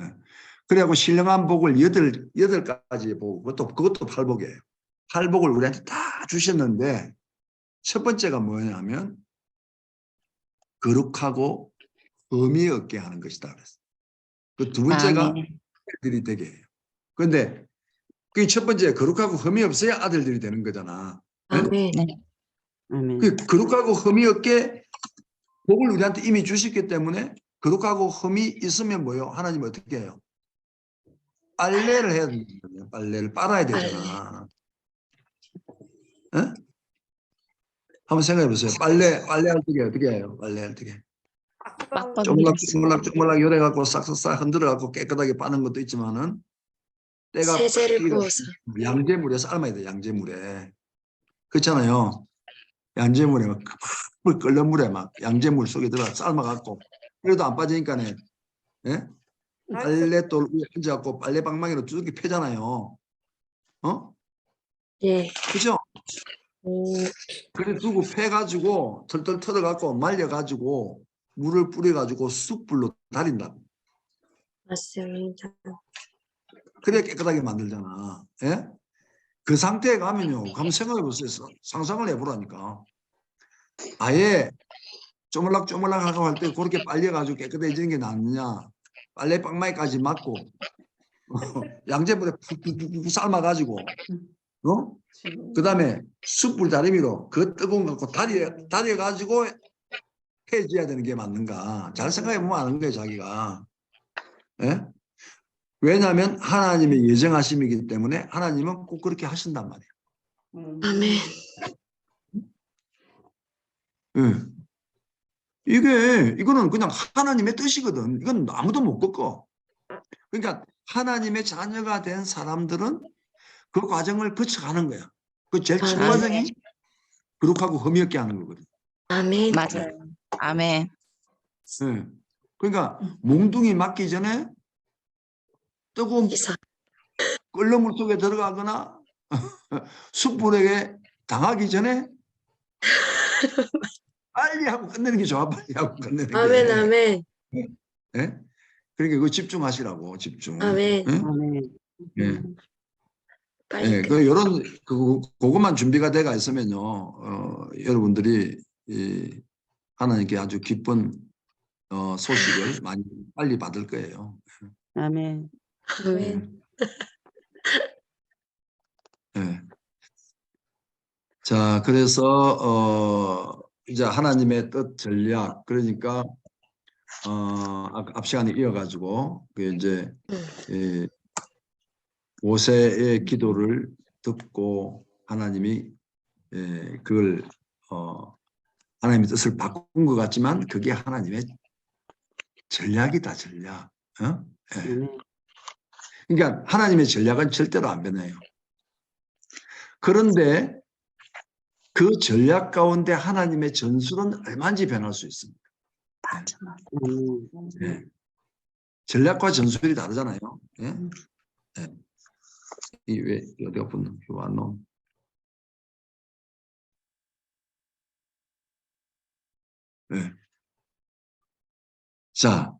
예. 그래갖고 신령한 복을 여덟 가지 복, 그것도 팔복이에요. 팔복을 우리한테 다 주셨는데 첫 번째가 뭐냐면 거룩하고 흠이 없게 하는 것이다 그랬어요. 그 두 번째가 아멘. 아들들이 되게 해요. 그런데 그 첫 번째 거룩하고 흠이 없어야 아들들이 되는 거잖아. 예? 아멘. 네. 아멘. 그 거룩하고 흠이 없게 복을 우리한테 이미 주셨기 때문에 거룩하고 흠이 있으면 뭐요? 하나님 어떻게 해요? 빨래를 해야 되는 거예요. 빨래를 빨아야 되잖아. 예? 한번 생각해 보세요. 빨래할 때 어떻게 해요? 빨래할 때 쪼물락 요래갖고 싹싹 흔들어갖고 깨끗하게 빠는 것도 있지만은 때가 세제를 팍 부어서. 양재물에 삶아야 돼. 양재물에. 그렇잖아요. 양재물에 막 끓는 물에 막 양재물 속에 들어가 삶아갖고 그래도 안 빠지니까네. 예? 빨래돌 위에 앉아갖고 빨래방망이로 두둑이 패잖아요. 어? 예. 그죠? 오, 그래 두고 패가지고 털털 털어갖고 말려가지고 물을 뿌려가지고 숯불로 달인다고. 맞습니다. 그래야 깨끗하게 만들잖아. 예? 그 상태에 가면요. 한번 생각해 보세요. 상상을 해보라니까. 아예 쪼물락쪼물락 하고 할 때 그렇게 빨려가지고 깨끗해지는 게 낫느냐. 빨래 방망이까지 맞고 양재물에 푹푹푹 삶아가지고 어? 그 다음에 숯불 다리미로 그 뜨거운 거 갖고 다려가지고 해줘야 되는 게 맞는가. 잘 생각해보면 아는 거예요. 자기가. 예? 왜냐하면 하나님의 예정하심이기 때문에 하나님은 꼭 그렇게 하신단 말이에요. 아멘. 예. 이거는 그냥 하나님의 뜻이거든. 이건 아무도 못 꺾어. 그러니까 하나님의 자녀가 된 사람들은 그 과정을 거쳐가는 거야. 그 제일 첫 아멘. 과정이 거룩하고 흠이 없게 하는 거거든. 아멘. 맞아요. 아멘. 예. 그러니까 몽둥이 맞기 전에 뜨거운 기사. 끓는 물 속에 들어가거나 숯불에게 당하기 전에 빨리 하고 끝내는 게 좋아. 빨리 하고 끝내는 게. 아멘. 아멘. 예? 그러니까 그거 집중하시라고. 집중. 아멘. 예? 아멘. 예. 빨리 예, 그 요런 그것만 준비가 돼가 있으면요. 여러분들이 하나님께 아주 기쁜 소식을 많이 빨리 받을 거예요. 아멘. 아멘. 예. 자, 그래서 이제 하나님의 뜻 전략 그러니까 앞 시간에 이어가지고 그 이제 모세의 기도를 듣고 하나님이 그걸 하나님의 뜻을 바꾼 것 같지만 그게 하나님의 전략이다. 전략. 어? 예. 아멘. 그러니까 하나님의 전략은 절대로 안 변해요. 그런데 그 전략 가운데 하나님의 전술은 얼마든지 변할 수 있습니다. 아멘. 예. 전략과 전술이 다르잖아요. 예? 예. 왜 어디가 붙는 게 왔노? 예. 자,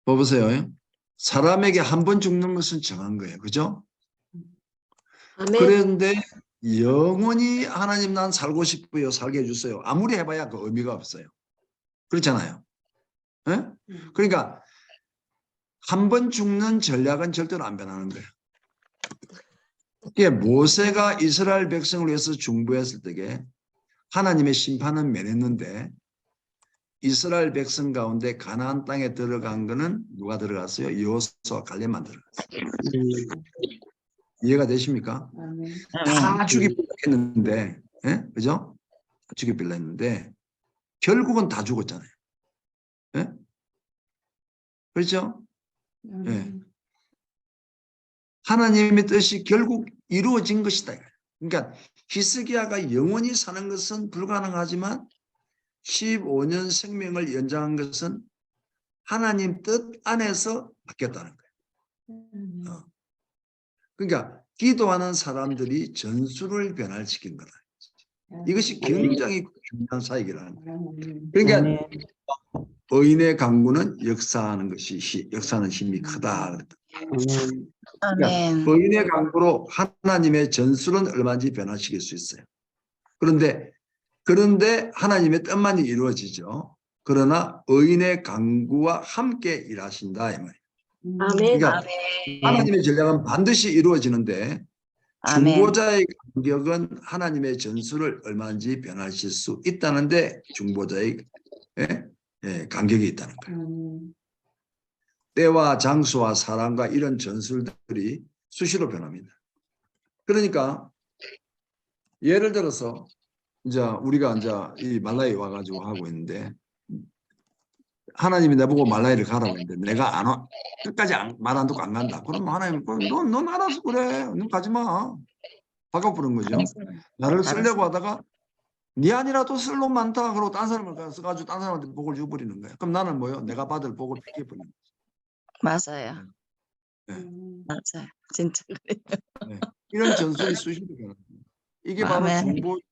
봐보세요. 사람에게 한 번 죽는 것은 정한 거예요. 그죠? 아멘. 그런데 영원히 하나님 난 살고 싶어요. 살게 해주세요. 아무리 해봐야 그 의미가 없어요. 그렇잖아요. 예? 그러니까 한 번 죽는 전략은 절대로 안 변하는 거예요. 이게 모세가 이스라엘 백성을 위해서 중보했을 때에 하나님의 심판은 면했는데 이스라엘 백성 가운데 가나안 땅에 들어간 거는 누가 들어갔어요? 여호수아와 갈렙만 들어갔어요. 이해가 되십니까? 다 죽이려 했는데, 예? 그죠? 죽이려 했는데 결국은 다 죽었잖아요. 예? 그렇죠? 예. 하나님의 뜻이 결국 이루어진 것이다. 그러니까 히스기야가 영원히 사는 것은 불가능하지만 15년 생명을 연장한 것은 하나님 뜻 안에서 바뀌었다는 거예요. 그러니까 기도하는 사람들이 전술을 변화시킨 거다. 이것이 굉장히 중요한 사역이라는 거예요. 그러니까 아멘. 의인의 강구는 역사하는 것이 역사하는 힘이 크다. 그랬다. 아멘. 그러니까 의인의 강구로 하나님의 전술은 얼마든지 변화시킬 수 있어요. 그런데 하나님의 뜻만이 이루어지죠. 그러나 의인의 강구와 함께 일하신다 이 말이에요. 아멘. 그러니까 하나님의 전략은 반드시 이루어지는데 중보자의 간격은 하나님의 전술을 얼마든지 변화시킬 수 있다는데 중보자의 간격이 있다는 거예요. 때와 장소와 사람과 이런 전술들이 수시로 변합니다. 그러니까 예를 들어서 이제 우리가 이제 이 말라이 와가지고 하고 있는데 하나님이 나보고 말라이를 가라고 했는데 내가 안 와. 끝까지 말 안 듣고 안 간다. 그러면 하나님 넌 알아서 그래. 넌 가지 마. 바꿔 부른 거죠. 나를 쓰려고 하다가 네 아니라도 쓸 놈 많다. 그러고 딴 사람을 써가지고 딴 사람한테 복을 줘버리는 거야. 그럼 나는 뭐요? 내가 받을 복을 뺏겨버리는 거야. 맞아요. 네. 맞아요. 진짜 그래요. 네. 이런 전술이 수시로 변합니다. 이게 바로 아멘. 중보의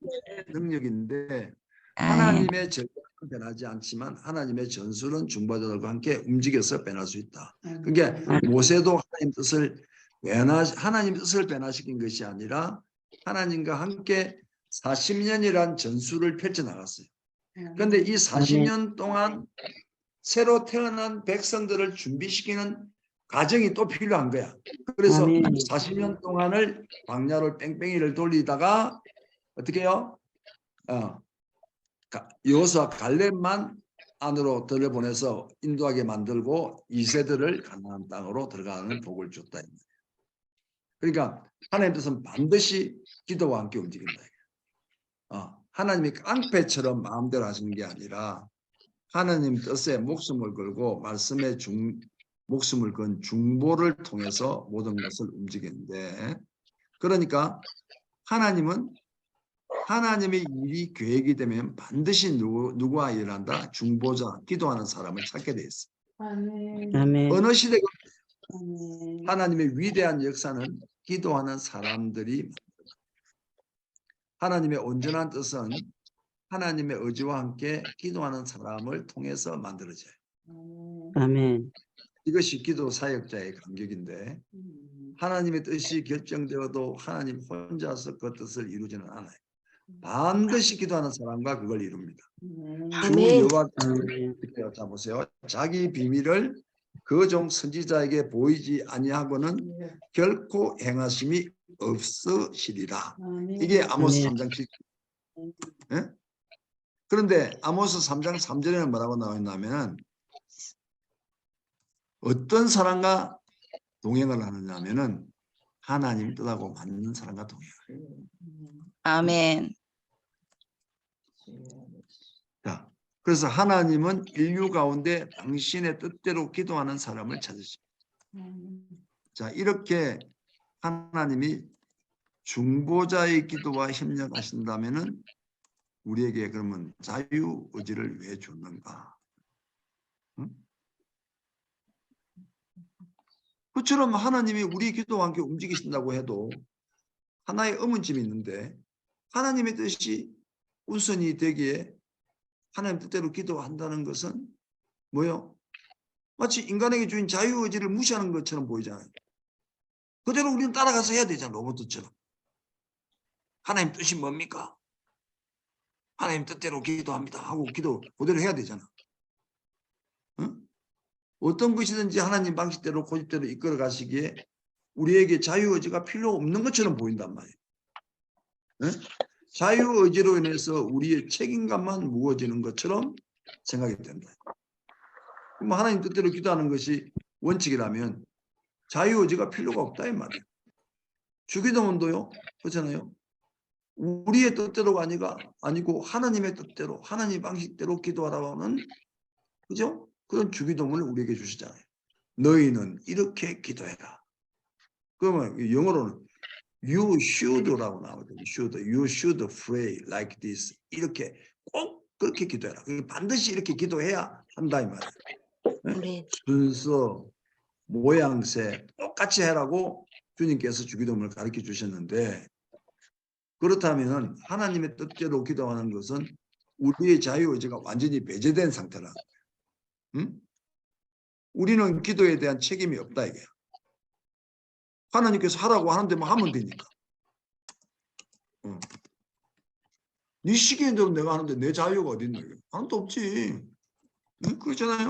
능력인데 아, 하나님의 전략은 변하지 않지만 하나님의 전술은 중보자들과 함께 움직여서 변할 수 있다. 그러니까 모세도 하나님 뜻을 변화시킨 것이 아니라 하나님과 함께 40년이란 전술을 펼쳐나갔어요. 그런데 이 40년 동안 새로 태어난 백성들을 준비시키는 과정이 또 필요한 거야. 그래서 아멘. 40년 동안을 광야를 뺑뺑이를 돌리다가 어떻게 해요? 여호수아 갈렙만 안으로 들여보내서 인도하게 만들고 2세들을 가나안 땅으로 들어가는 복을 줬다. 그러니까 하나님 뜻은 반드시 기도와 함께 움직인다. 하나님이 깡패처럼 마음대로 하시는 게 아니라 하나님 뜻에 목숨을 걸고 말씀에 목숨을 건 중보를 통해서 모든 것을 움직이는데 그러니까 하나님은 하나님의 일이 계획이 되면 반드시 누구와 일한다? 중보자, 기도하는 사람을 찾게 돼 있어요. 아멘. 어느 시대가 하나님의 위대한 역사는 기도하는 사람들이 하나님의 온전한 뜻은 하나님의 의지와 함께 기도하는 사람을 통해서 만들어져요. 아멘. 이것이 기도 사역자의 간격인데 하나님의 뜻이 결정되어도 하나님 혼자서 그 뜻을 이루지는 않아요. 반드시 기도하는 사람과 그걸 이룹니다. 주 아멘. 여호와 아멘. 자 보세요. 자기 비밀을 그 종 선지자에게 보이지 아니하고는 결코 행하심이 없으시리라. 이게 아모스 아멘. 3장 7. 예? 그런데 아모스 3장 3절에는 뭐라고 나와 있냐면 어떤 사람과 동행을 하느냐면은 하나님 뜻하고 맞는 사람과 동행을 해요. 아멘. 자, 그래서 하나님은 인류 가운데 당신의 뜻대로 기도하는 사람을 찾으십니다. 자, 이렇게 하나님이 중보자의 기도와 협력하신다면은 우리에게 그러면 자유 의지를 왜 줬는가? 응? 그처럼 하나님이 우리 기도와 함께 움직이신다고 해도 하나의 의문점이 있는데 하나님의 뜻이 우선이 되기에 하나님 뜻대로 기도한다는 것은 뭐요? 마치 인간에게 주인 자유의지를 무시하는 것처럼 보이잖아요. 그대로 우리는 따라가서 해야 되잖아. 로봇처럼. 하나님 뜻이 뭡니까? 하나님 뜻대로 기도합니다 하고 기도 그대로 해야 되잖아. 응? 어떤 것이든지 하나님 방식대로 고집대로 이끌어 가시기에 우리에게 자유의지가 필요 없는 것처럼 보인단 말이에요. 응? 자유의지로 인해서 우리의 책임감만 무거워지는 것처럼 생각이 된다. 그럼 하나님 뜻대로 기도하는 것이 원칙이라면 자유의지가 필요가 없다 이 말이에요. 주기도문도요. 그렇잖아요. 우리의 뜻대로가 아니고 하나님의 뜻대로 하나님 방식대로 기도하라는 그죠? 그런 주기도문을 우리에게 주시잖아요. 너희는 이렇게 기도해라. 그러면 영어로는 you should라고 나오거든요. You should pray like this. 이렇게 꼭 그렇게 기도해라. 반드시 이렇게 기도해야 한다 이 말이에요. 아멘. 순서, 모양새 똑같이 해라고 주님께서 주기도문을 가르쳐 주셨는데 그렇다면 하나님의 뜻대로 기도하는 것은 우리의 자유의지가 완전히 배제된 상태라는 거예요. 응? 우리는 기도에 대한 책임이 없다 이게. 하나님께서 하라고 하는 데만 하면 되니까. 응. 네 시키는 대로 내가 하는데 내 자유가 어디 있나? 하나도 없지. 응? 그렇잖아요.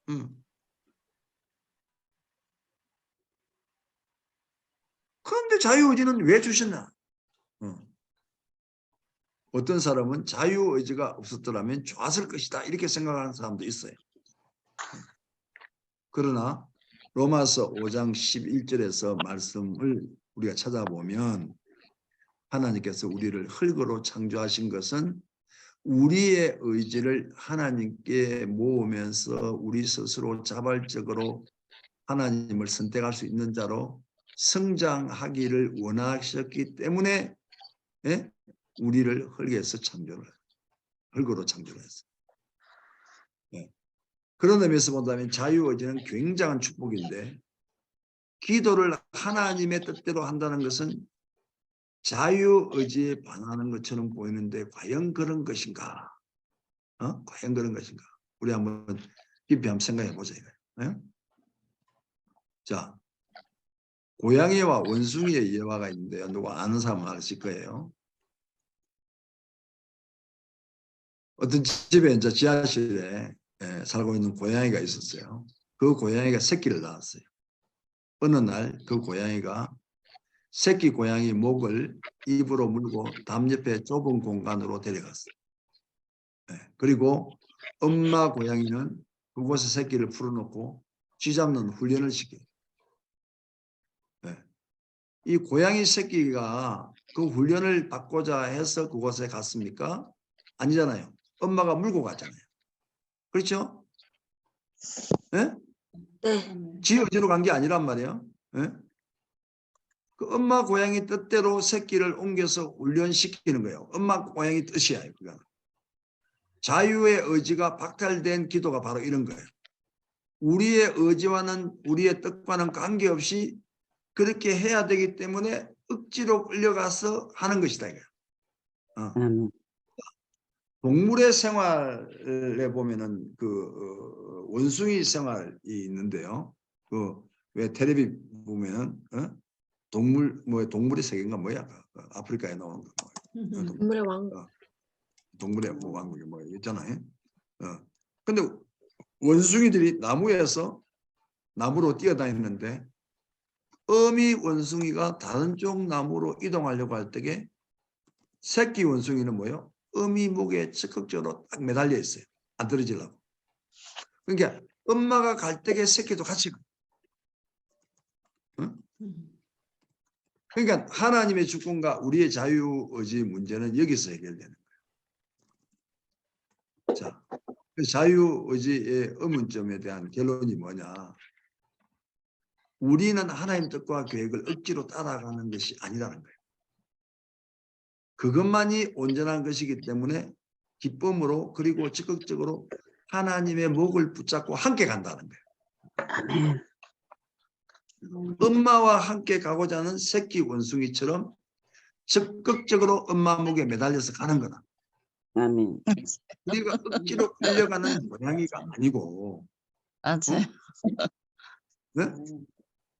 응. 그런데 자유의지는 왜 주셨나? 어떤 사람은 자유의지가 없었더라면 좋았을 것이다 이렇게 생각하는 사람도 있어요. 그러나 로마서 5장 11절에서 말씀을 우리가 찾아보면 하나님께서 우리를 흙으로 창조하신 것은 우리의 의지를 하나님께 모으면서 우리 스스로 자발적으로 하나님을 선택할 수 있는 자로 성장하기를 원하셨기 때문에 우리를 흙으로 창조를 했어요. 그런 의미에서 본다면 자유의지는 굉장한 축복인데 기도를 하나님의 뜻대로 한다는 것은 자유의지에 반하는 것처럼 보이는데 과연 그런 것인가? 과연 그런 것인가? 우리 한번 깊이 한번 생각해 보자 이거예요. 자, 고양이와 원숭이의 예화가 있는데요. 누가 아는 사람은 아실 거예요. 어떤 집에 이제 지하실에 살고 있는 고양이가 있었어요. 그 고양이가 새끼를 낳았어요. 어느 날 그 고양이가 새끼 고양이 목을 입으로 물고 담 옆에 좁은 공간으로 데려갔어요. 그리고 엄마 고양이는 그곳에 새끼를 풀어놓고 쥐잡는 훈련을 시켜요. 이 고양이 새끼가 그 훈련을 받고자 해서 그곳에 갔습니까? 아니잖아요. 엄마가 물고 갔잖아요. 그렇죠? 네? 네. 지 의지로 간 게 아니란 말이에요. 그 엄마 고양이 뜻대로 새끼를 옮겨서 훈련시키는 거예요. 엄마 고양이 뜻이야. 그건. 자유의 의지가 박탈된 기도가 바로 이런 거예요. 우리의 의지와는 우리의 뜻과는 관계없이 그렇게 해야 되기 때문에 억지로 끌려가서 하는 것이다. 아멘. 동물의 생활에 보면은 그 원숭이 생활이 있는데요. 그 왜 텔레비 보면은 동물의 세계인가 뭐야? 아프리카에 나오는 거. 동물의 왕국. 동물의 뭐 왕국이 뭐 있잖아요. 근데 원숭이들이 나무로 뛰어다니는데 어미 원숭이가 다른 쪽 나무로 이동하려고 할 때에 새끼 원숭이는 뭐요? 어미 목에 적극적으로 딱 매달려 있어요. 안 떨어지려고. 그러니까 엄마가 갈 때에 새끼도 같이 가. 응? 그러니까 하나님의 주권과 우리의 자유의지 문제는 여기서 해결되는 거예요. 자, 그 자유의지의 의문점에 대한 결론이 뭐냐? 우리는 하나님 뜻과 계획을 억지로 따라가는 것이 아니라는 거예요. 그것만이 온전한 것이기 때문에 기쁨으로 그리고 적극적으로 하나님의 목을 붙잡고 함께 간다는 거예요. 아멘. 엄마와 함께 가고자 하는 새끼 원숭이처럼 적극적으로 엄마 목에 매달려서 가는 거다. 아멘. 우리가 억지로 끌려가는 고양이가 아니고 맞아요. 네?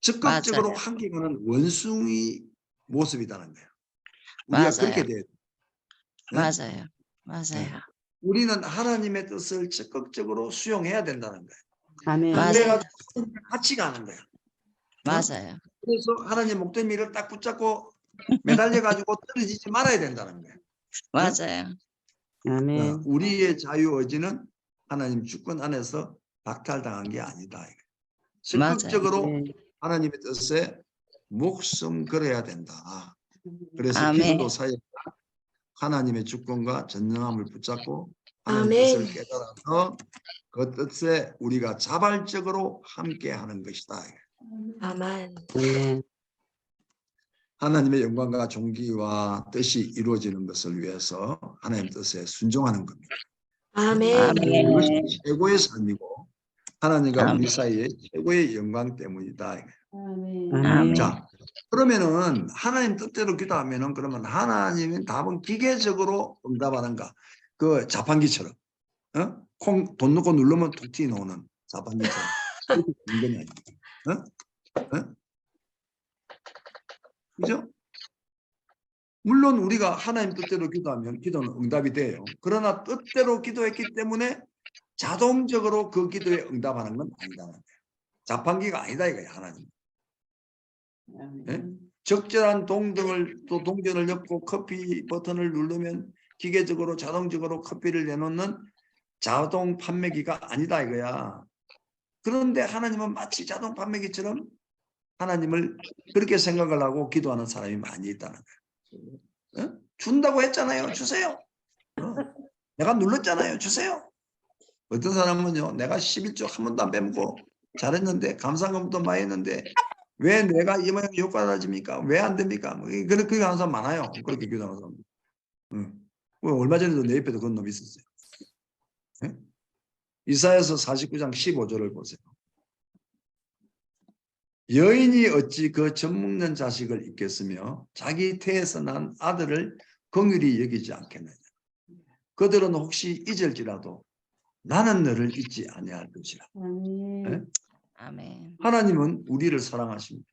적극적으로 맞아요. 함께 가는 원숭이 모습이라는 거예요. 우리가 맞아요. 그렇게 돼야 돼요. 네? 맞아요. 맞아요. 우리는 하나님의 뜻을 적극적으로 수용해야 된다는 거예요. 아멘. 맞아요. 그래가 같이 가는 거예요. 맞아요. 그래서 하나님의 목덜미를 딱 붙잡고 매달려가지고 떨어지지 말아야 된다는 거예요. 맞아요. 아멘. 우리의 자유의지는 하나님 주권 안에서 박탈당한 게 아니다. 적극적으로 네. 하나님의 뜻에 목숨 걸어야 된다. 그래서 아멘. 기도도 사역도 하나님의 주권과 전능함을 붙잡고 하나님 아멘. 뜻을 깨달아서 그 뜻에 우리가 자발적으로 함께하는 것이다. 아멘. 아멘. 하나님의 영광과 존귀와 뜻이 이루어지는 것을 위해서 하나님 뜻에 순종하는 겁니다. 아멘. 그것이 아멘. 최고의 삶이고 하나님과 아멘. 우리 사이의 최고의 영광 때문이다. 아멘. 자, 그러면은 하나님 뜻대로 기도하면은 그러면 하나님은 답은 기계적으로 응답하는가? 그 자판기처럼, 돈 넣고 누르면 툭 튀어 나오는 자판기처럼. 그렇게 되는 건 아니에요. 그죠? 물론 우리가 하나님 뜻대로 기도하면 기도는 응답이 돼요. 그러나 뜻대로 기도했기 때문에 자동적으로 그 기도에 응답하는 건 아니다는 거예요. 자판기가 아니다 이거예요, 하나님. 예? 적절한 동전을 넣고 커피 버튼을 누르면 기계적으로 자동적으로 커피를 내놓는 자동 판매기가 아니다 이거야. 그런데 하나님은 마치 자동 판매기처럼 하나님을 그렇게 생각을 하고 기도하는 사람이 많이 있다는 거예요. 준다고 했잖아요. 주세요. 내가 눌렀잖아요. 주세요. 어떤 사람은요. 내가 11조 한 번도 안 빼먹고 잘했는데 감사금도 많이 했는데 왜 내가 이 모양 효과라집니까? 왜 안 됩니까? 뭐 그렇게 하는 사람 많아요. 그렇게 기도하는 사람. 얼마 전에도 내 옆에도 그런 놈이 있었어요. 네? 이사야서 49장 15절을 보세요. 여인이 어찌 그 젖먹는 자식을 잊겠으며 자기 태에서 난 아들을 긍휼히 여기지 않겠느냐. 그들은 혹시 잊을지라도 나는 너를 잊지 아니할 것이라. 네? 아멘. 하나님은 우리를 사랑하십니다.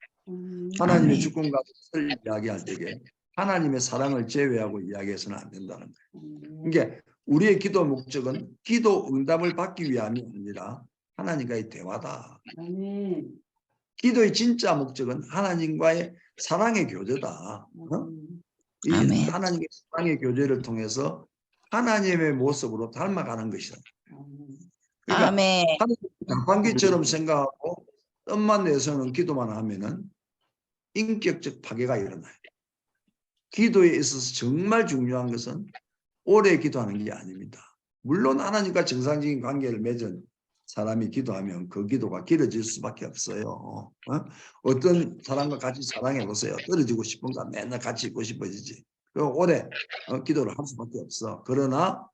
하나님의 아멘. 주권과 뜻을 이야기할 때에 하나님의 사랑을 제외하고 이야기해서는 안 된다는 거예요. 그러니까 우리의 기도 목적은 기도 응답을 받기 위함이 아니라 하나님과의 대화다. 기도의 진짜 목적은 하나님과의 사랑의 교제다. 이 아멘. 하나님의 사랑의 교제를 통해서 하나님의 모습으로 닮아가는 것이다. 그러니까 아멘. 자판기처럼 생각하고 뜻만 내서는 기도만 하면은 인격적 파괴가 일어나요. 기도에 있어서 정말 중요한 것은 오래 기도하는 게 아닙니다. 물론 하나님과 정상적인 관계를 맺은 사람이 기도하면 그 기도가 길어질 수밖에 없어요. 어떤 사람과 같이 사랑해 보세요. 떨어지고 싶은가 맨날 같이 있고 싶어지지. 오래 기도를 할 수밖에 없어. 그러나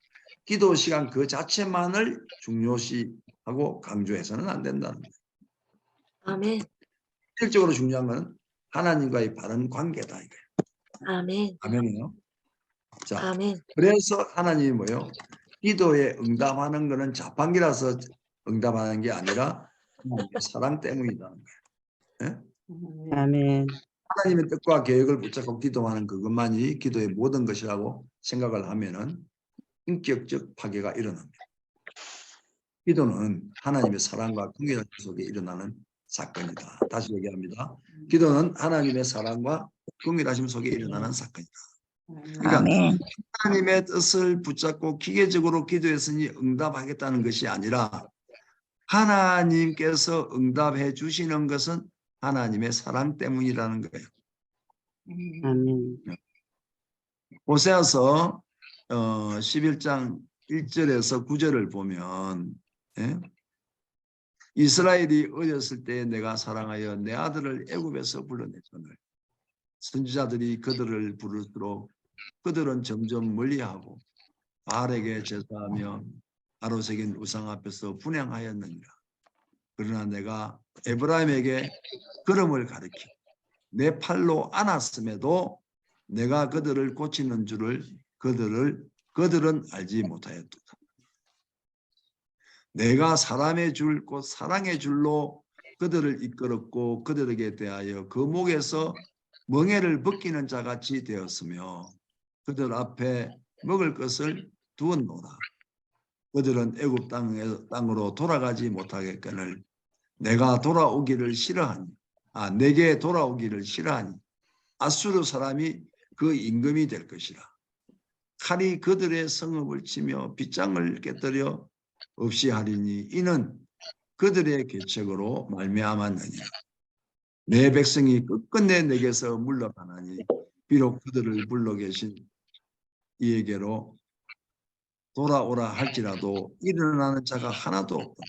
기도 시간 그 자체만을 중요시하고 강조해서는 안 된다는 거예요. 아멘. 실질적으로 중요한 건 하나님과의 바른 관계다 이거예요. 아멘. 아멘이요. 자, 아멘. 그래서 하나님이 뭐요? 기도에 응답하는 것은 자판기라서 응답하는 게 아니라 하나님의 사랑 때문이라는 거예요. 예? 아멘. 하나님의 뜻과 계획을 붙잡고 기도하는 그것만이 기도의 모든 것이라고 생각을 하면은 인격적 파괴가 일어납니다. 기도는 하나님의 사랑과 긍휼 속에 일어나는 사건이다. 다시 얘기합니다. 기도는 하나님의 사랑과 긍휼하심 속에 일어나는 사건이다. 그러니까 아멘. 하나님의 뜻을 붙잡고 기계적으로 기도했으니 응답하겠다는 것이 아니라 하나님께서 응답해 주시는 것은 하나님의 사랑 때문이라는 거예요. 아멘. 호세아서 11장 1절에서 9절을 보면 이스라엘이 어렸을 때 내가 사랑하여 내 아들을 애굽에서 불러냈거늘 선지자들이 그들을 부를수록 그들은 점점 멀리하고 바알에게 제사하며 아로새긴 우상 앞에서 분향하였느니라. 그러나 내가 에브라임에게 걸음을 가르치 내 팔로 안았음에도 내가 그들을 고치는 줄을 그들은 알지 못하였도다. 내가 사람의 줄 곧 사랑의 줄로 그들을 이끌었고 그들에게 대하여 그 목에서 멍에를 벗기는 자같이 되었으며 그들 앞에 먹을 것을 두었노라. 그들은 애굽 땅으로 돌아가지 못하겠거늘 내가 돌아오기를 싫어하니 내게 돌아오기를 싫어하니 아수르 사람이 그 임금이 될 것이라. 칼이 그들의 성읍을 치며 빗장을 깨뜨려 없이 하리니 이는 그들의 계책으로 말미암았느니라. 내 백성이 끝끝내 내게서 물러가나니 비록 그들을 불러 계신 이에게로 돌아오라 할지라도 일어나는 자가 하나도 없다.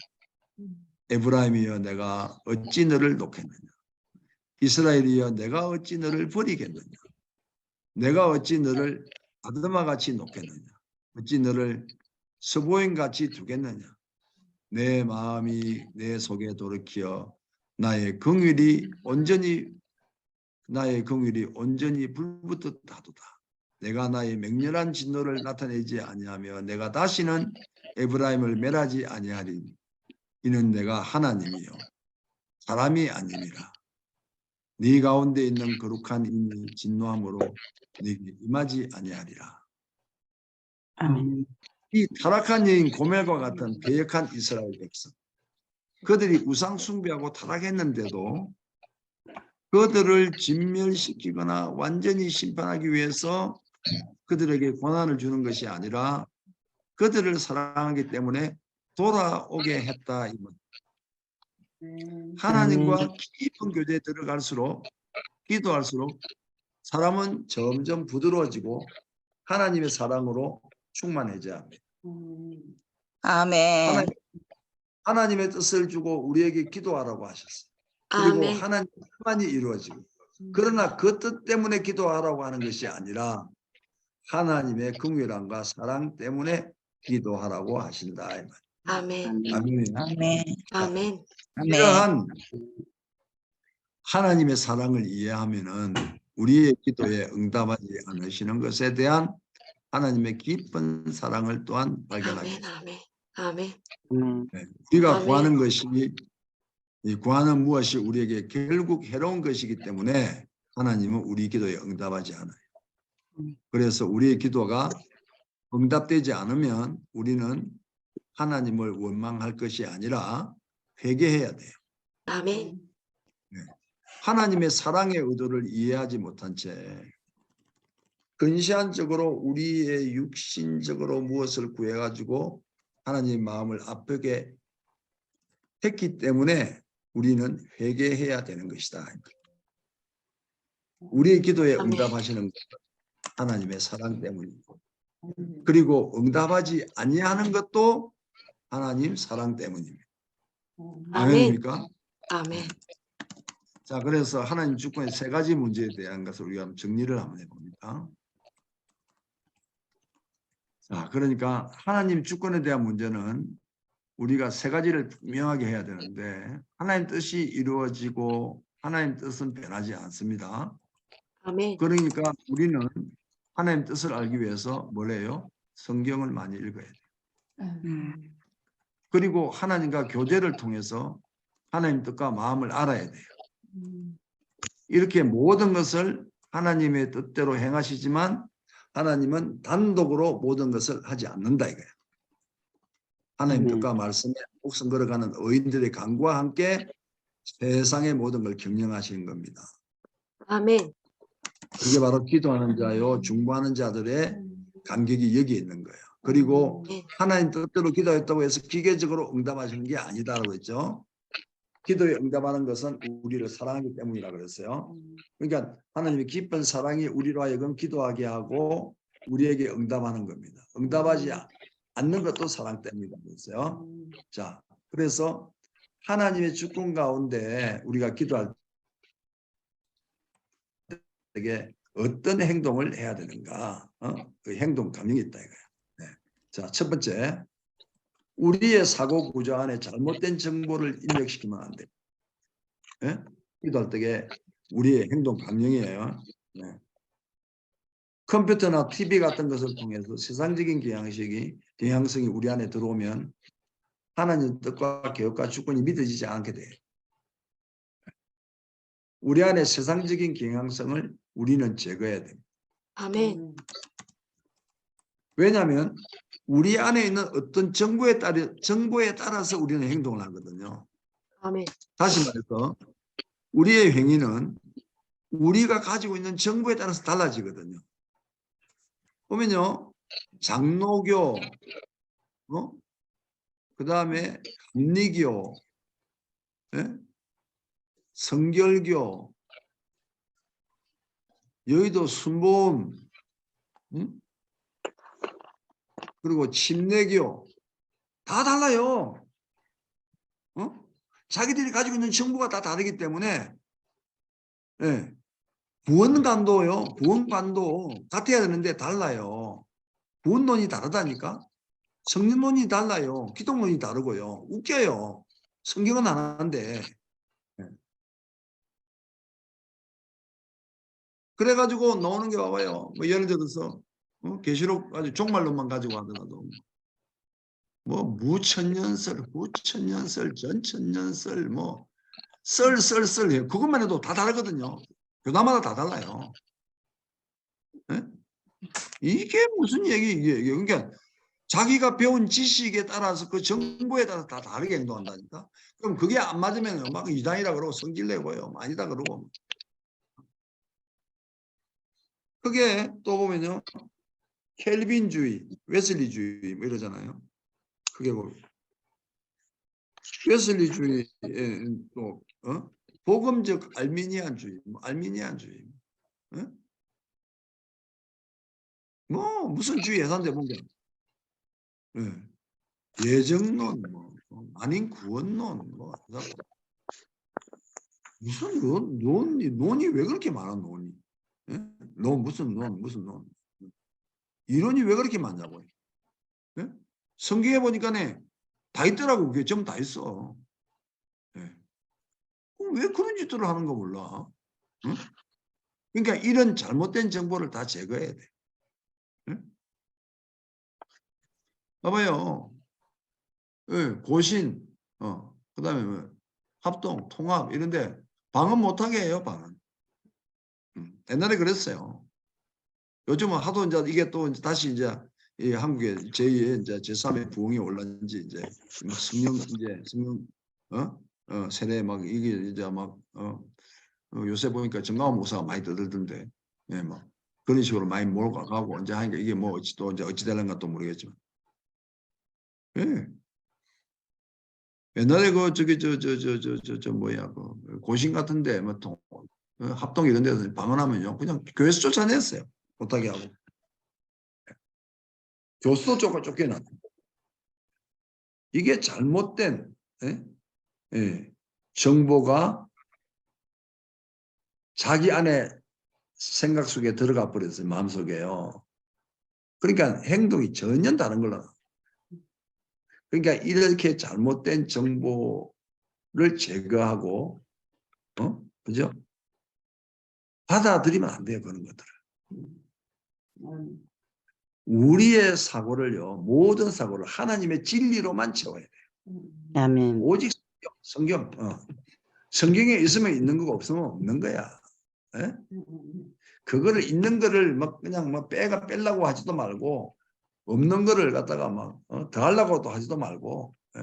에브라임이여 내가 어찌 너를 놓겠느냐. 이스라엘이여 내가 어찌 너를 버리겠느냐. 내가 어찌 너를 아드마같이 놓겠느냐. 어찌 너를 스보임같이 두겠느냐. 내 마음이 내 속에 돌이켜 나의 긍휼이 온전히 불붙듯 하도다. 내가 나의 맹렬한 진노를 나타내지 아니하며 내가 다시는 에브라임을 멸하지 아니하리니 이는 내가 하나님이요 사람이 아님이라. 네 가운데 있는 거룩한 이는 진노함으로 네게 임하지 아니하리라. 아멘. 이 타락한 여인 고멜과 같은 배역한 이스라엘 백성, 그들이 우상 숭배하고 타락했는데도 그들을 진멸시키거나 완전히 심판하기 위해서 그들에게 고난을 주는 것이 아니라 그들을 사랑하기 때문에 돌아오게 했다. 하나님과 깊은 교제에 들어갈수록 기도할수록 사람은 점점 부드러워지고 하나님의 사랑으로 충만해져야 합니다. 아멘. 하나님의 뜻을 주고 우리에게 기도하라고 하셨어요. 그리고 아멘. 하나님의 뜻만이 이루어지고, 그러나 그 뜻 때문에 기도하라고 하는 것이 아니라 하나님의 긍휼함과 사랑 때문에 기도하라고 하신다. 이 말. 아멘. 아멘. 아멘. 아멘. 아멘. 이러한 하나님의 사랑을 이해하면은 우리의 기도에 응답하지 않으시는 것에 대한 하나님의 깊은 사랑을 또한 발견하게 아멘. 됩니다. 아멘. 아멘. 아멘. 네, 우리가 아멘. 구하는 것이, 이 구하는 무엇이 우리에게 결국 해로운 것이기 때문에 하나님은 우리 기도에 응답하지 않아요. 그래서 우리의 기도가 응답되지 않으면 우리는 하나님을 원망할 것이 아니라 회개해야 돼요. 아멘. 하나님의 사랑의 의도를 이해하지 못한 채 근시안적으로 우리의 육신적으로 무엇을 구해가지고 하나님의 마음을 아프게 했기 때문에 우리는 회개해야 되는 것이다. 우리의 기도에 아멘. 응답하시는 것은 하나님의 사랑 때문이고, 그리고 응답하지 아니하는 것도 하나님 사랑 때문입니다. 아멘. 아멘입니까? 아멘. 자, 그래서 하나님 주권의 세 가지 문제에 대한 것을 우리가 한번 정리를 한번 해봅니다. 자, 그러니까 하나님 주권에 대한 문제는 우리가 세 가지를 분명하게 해야 되는데, 하나님 뜻이 이루어지고 하나님 뜻은 변하지 않습니다. 아멘. 그러니까 우리는 하나님 뜻을 알기 위해서 뭘 해요? 성경을 많이 읽어야 돼요. 그리고 하나님과 교제를 통해서 하나님 뜻과 마음을 알아야 돼요. 이렇게 모든 것을 하나님의 뜻대로 행하시지만 하나님은 단독으로 모든 것을 하지 않는다 이거예요. 하나님 뜻과 말씀에 목숨 걸어가는 의인들의 강구와 함께 세상의 모든 걸 경영하시는 겁니다. 아멘. 이게 바로 기도하는 자요 중보하는 자들의 간격이 여기에 있는 거예요. 그리고 하나님 뜻대로 기도했다고 해서 기계적으로 응답하시는 게 아니다라고 했죠. 기도에 응답하는 것은 우리를 사랑하기 때문이라 그랬어요. 그러니까 하나님의 깊은 사랑이 우리로 하여금 기도하게 하고 우리에게 응답하는 겁니다. 응답하지 않는 것도 사랑 때문이다 그랬어요. 자, 그래서 하나님의 주권 가운데 우리가 기도할 때 어떤 행동을 해야 되는가? 그 행동 감정이 있다 이거예요. 네. 자, 첫 번째, 우리의 사고 구조 안에 잘못된 정보를 입력시키면 안 돼요. 네? 기도할 때 우리의 행동 강령이에요. 네. 컴퓨터나 TV 같은 것을 통해서 세상적인 경향성이 우리 안에 들어오면 하나님 뜻과 계획과 주권이 믿어지지 않게 돼요. 우리 안에 세상적인 경향성을 우리는 제거해야 됩니다. 아멘. 왜냐하면 우리 안에 있는 어떤 정보에 따라서 우리는 행동을 하거든요. 아멘. 다시 말해서 우리의 행위는 우리가 가지고 있는 정보에 따라서 달라지거든요. 보면요, 장로교, 그 다음에 감리교, 성결교, 여의도 순복음, 그리고 침례교 다 달라요. 자기들이 가지고 있는 정보가 다 다르기 때문에 구원관도요. 구원관도 같아야 되는데 달라요. 구원론이 다르다니까. 성령론이 달라요. 기독론이 다르고요. 웃겨요. 성경은 하나인데 그래가지고 나오는 게 봐봐요. 뭐 예를 들어서 계시록 아주 종말론만 가지고 하더라도 뭐 무천년설, 후천년설, 전천년설, 뭐 썰 해요. 그것만 해도 다 다르거든요. 교단마다 다 달라요. 예? 이게 무슨 얘기예요? 그러니까 자기가 배운 지식에 따라서 그 정보에 따라서 다 다르게 행동한다니까. 그럼 그게 안 맞으면 막 이단이라 그러고 성질 내고요. 아니다 그러고. 그게 또 보면요. 켈빈주의, 웨슬리주의 뭐 이러잖아요. 그게 뭐 웨슬리주의 또 복음적 알미니안주의, 뭐 알미니안주의. 뭐 무슨 주의 예산대 뭔가 예정론, 뭐 아닌 구원론, 뭐 무슨 논이 왜 그렇게 많아 논이? 예? 무슨 논? 이론이 왜 그렇게 많냐고요? 예? 성경에 보니까네 다 있더라고. 그게 전부 다 있어. 예. 왜 그런 짓들을 하는 거 몰라? 응? 그러니까 이런 잘못된 정보를 다 제거해야 돼. 예? 봐봐요. 예, 고신, 그다음에 뭐 합동, 통합 이런데 방언 못하게 해요, 방언. 옛날에 그랬어요. 요즘은 하도 이제 이게 또 이제 다시 이제 이 한국에 제2의 이제 제3의 부흥이 올라는지 이제 막 성령 세례 막 이게 이제 막 요새 보니까 정강원 목사가 많이 떠들던데, 예, 막 그런 식으로 많이 몰고 가고 이제 하니까 이게 뭐 또 이제 어찌 되는가 또 모르겠지만, 예. 옛날에 그 저기 저 뭐야 그 고신 같은데 뭐 합동 이런 데서 방언하면요 그냥 교회에서 쫓아냈어요. 못하게 하고 교수도 쫓겨났고. 이게 잘못된 정보가 자기 안에 생각 속에 들어가 버렸어요. 마음속에요. 그러니까 행동이 전혀 다른 걸로. 그러니까 이렇게 잘못된 정보를 제거하고 그죠? 받아들이면 안 돼요. 그런 것들을. 우리의 사고를요. 모든 사고를 하나님의 진리로만 채워야 돼요. 아멘. 오직 성경. 성경에 있으면 있는 거가 없으면 없는 거야. 예? 그거를 있는 거를 막 그냥 막 빼려고 하지도 말고 없는 거를 갖다가 막 더 하려고도 하지도 말고. 예.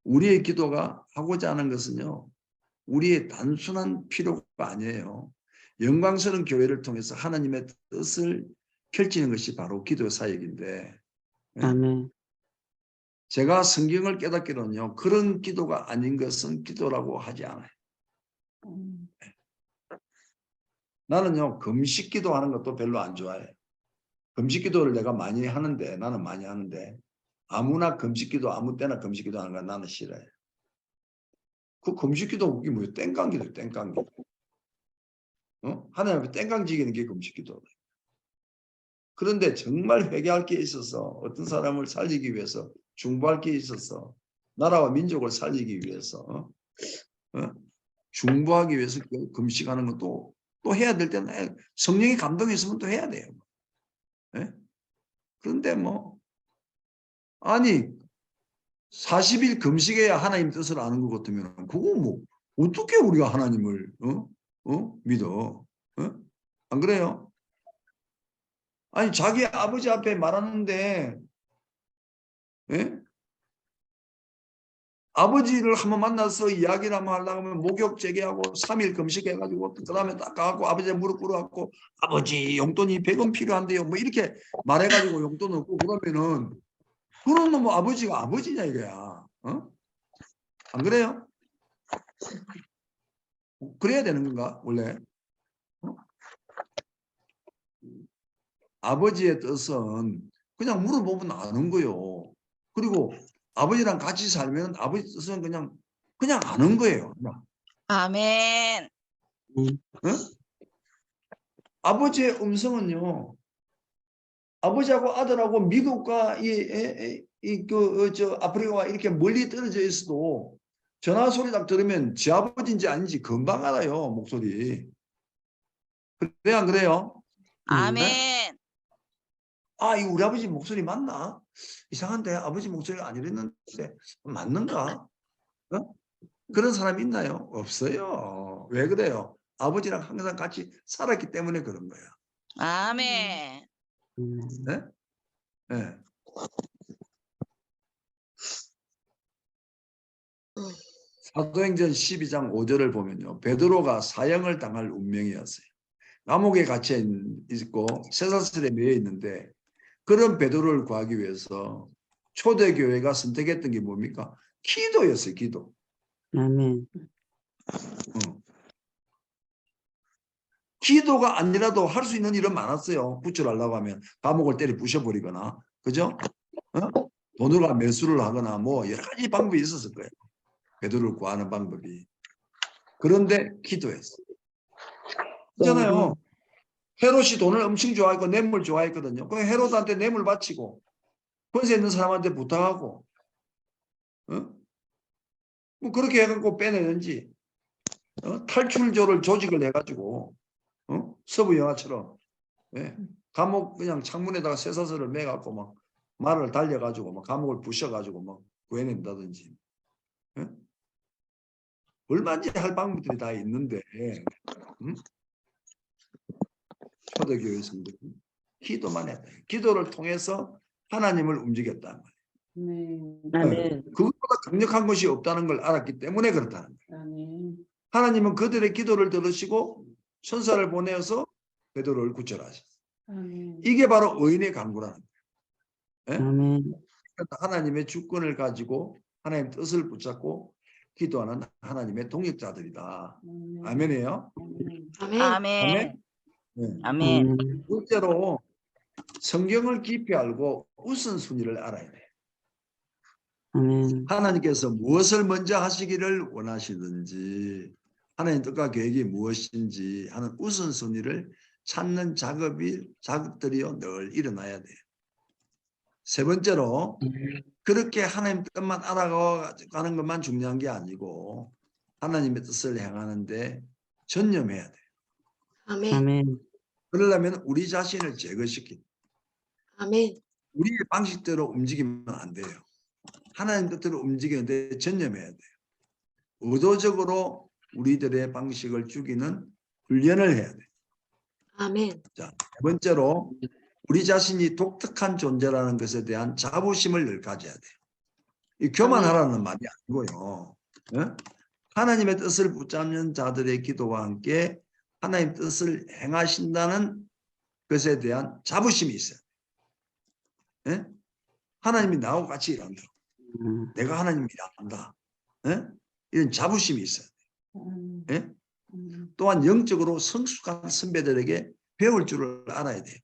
우리의 기도가 하고자 하는 것은요. 우리의 단순한 필요가 아니에요. 영광스러운 교회를 통해서 하나님의 뜻을 펼치는 것이 바로 기도 사역인데 아멘. 제가 성경을 깨닫기로는요. 그런 기도가 아닌 것은 기도라고 하지 않아요. 나는요. 금식 기도하는 것도 별로 안 좋아해요. 금식 기도를 내가 많이 하는데 나는 많이 하는데 아무나 금식 기도 아무 때나 금식 기도 하는 건 나는 싫어요. 그 금식 기도 그게 뭐예요? 땡깡 기도예요. 땡깡 기도. 하나님 앞에 땡깡 지기는 게 금식 기도예요. 그런데 정말 회개할 게 있어서 어떤 사람을 살리기 위해서 중보할 게 있어서 나라와 민족을 살리기 위해서 중보하기 위해서 금식하는 것도 또 해야 될 때는 성령의 감동이 있으면 또 해야 돼요. 네? 그런데 뭐 아니 40일 금식해야 하나님 뜻을 아는 것 같으면 그거 뭐 어떻게 우리가 하나님을 믿어? 안 그래요? 아니 자기 아버지 앞에 말하는데 아버지를 한번 만나서 이야기를 한번 하려고 하면 목욕 재개하고 3일 금식해가지고 그 다음에 딱 가갖고 아버지 무릎 꿇어갖고 아버지 용돈이 100원 필요한데요 뭐 이렇게 말해가지고 용돈 얻고 그러면은 그런 놈 아버지가 아버지냐 이거야. 안 그래요? 그래야 되는 건가 원래? 아버지의 뜻은 그냥 물어보면 아는 거요. 그리고 아버지랑 같이 살면 아버지 뜻은 그냥 아는 거예요. 아멘. 아버지의 음성은요. 아버지하고 아들하고 미국과 아프리카와 이렇게 멀리 떨어져 있어도 전화 소리 딱 들으면 지 아버지인지 아닌지 금방 알아요, 목소리. 그래, 안 그래요? 아멘. 아, 이 우리 아버지 목소리 맞나? 이상한데 아버지 목소리가 아니랬는데 맞는가? 어? 그런 사람 있나요? 없어요. 왜 그래요? 아버지랑 항상 같이 살았기 때문에 그런 거야. 아멘. 네? 네. 사도행전 12장 5절을 보면요. 베드로가 사형을 당할 운명이었어요. 감옥에 갇혀 있고 쇠사슬에 매여 있는데 그런 베드로를 구하기 위해서 초대교회가 선택했던 게 뭡니까? 기도였어요. 기도. 아멘. 기도가 아니라도 할 수 있는 일은 많았어요. 구출하려고 하면 감옥을 때려 부셔버리거나, 그죠? 돈으로 매수를 하거나 뭐 여러 가지 방법이 있었을 거예요. 베드로를 구하는 방법이. 그런데 기도했어요. 있잖아요. 헤롯이 돈을 엄청 좋아했고 뇌물 좋아했거든요. 그 헤롯한테 뇌물 바치고 권세 있는 사람한테 부탁하고, 뭐 그렇게 해갖고 빼내는지, 탈출조를 조직을 해가지고, 서부 영화처럼, 예, 감옥 그냥 창문에다가 쇠사슬을 매갖고 막 말을 달려가지고 막 감옥을 부셔가지고 막 구해낸다든지, 예? 얼마든지 할 방법들이 다 있는데, 초대교회 성도는 기도만 했다. 기도를 통해서 하나님을 움직였다는 거예요. 아멘. 그것보다 강력한 것이 없다는 걸 알았기 때문에 그렇다는 거예요. 아멘. 하나님은 그들의 기도를 들으시고 천사를 보내어서 베드로를 구출하셨어요. 아멘. 이게 바로 의인의 간구라는 거예요. 예? 아멘. 하나님의 주권을 가지고 하나님의 뜻을 붙잡고 기도하는 하나님의 동역자들이다. 아멘이에요? 아멘. 아멘. 아멘. 네. 아멘. 둘째로 성경을 깊이 알고 우선순위를 알아야 돼요. 아멘. 하나님께서 무엇을 먼저 하시기를 원하시든지 하나님 뜻과 계획이 무엇인지 하는 우선순위를 찾는 작업들이요 늘 일어나야 돼요. 세 번째로 그렇게 하나님 뜻만 알아가는 것만 중요한 게 아니고 하나님의 뜻을 행하는데 전념해야 돼요. 아멘. 아멘. 그러려면 우리 자신을 제거시키고 아멘. 우리의 방식대로 움직이면 안 돼요. 하나님 뜻대로 움직이는데 전념해야 돼요. 의도적으로 우리들의 방식을 죽이는 훈련을 해야 돼요. 아멘. 자, 세 번째로 우리 자신이 독특한 존재라는 것에 대한 자부심을 늘 가져야 돼요. 이 교만하라는 말이 아니고요. 하나님의 뜻을 붙잡는 자들의 기도와 함께 하나님의 뜻을 행하신다는 것에 대한 자부심이 있어요. 하나님이 나하고 같이 일한다. 내가 하나님을 일한다. 이런 자부심이 있어요. 또한 영적으로 성숙한 선배들에게 배울 줄을 알아야 돼요.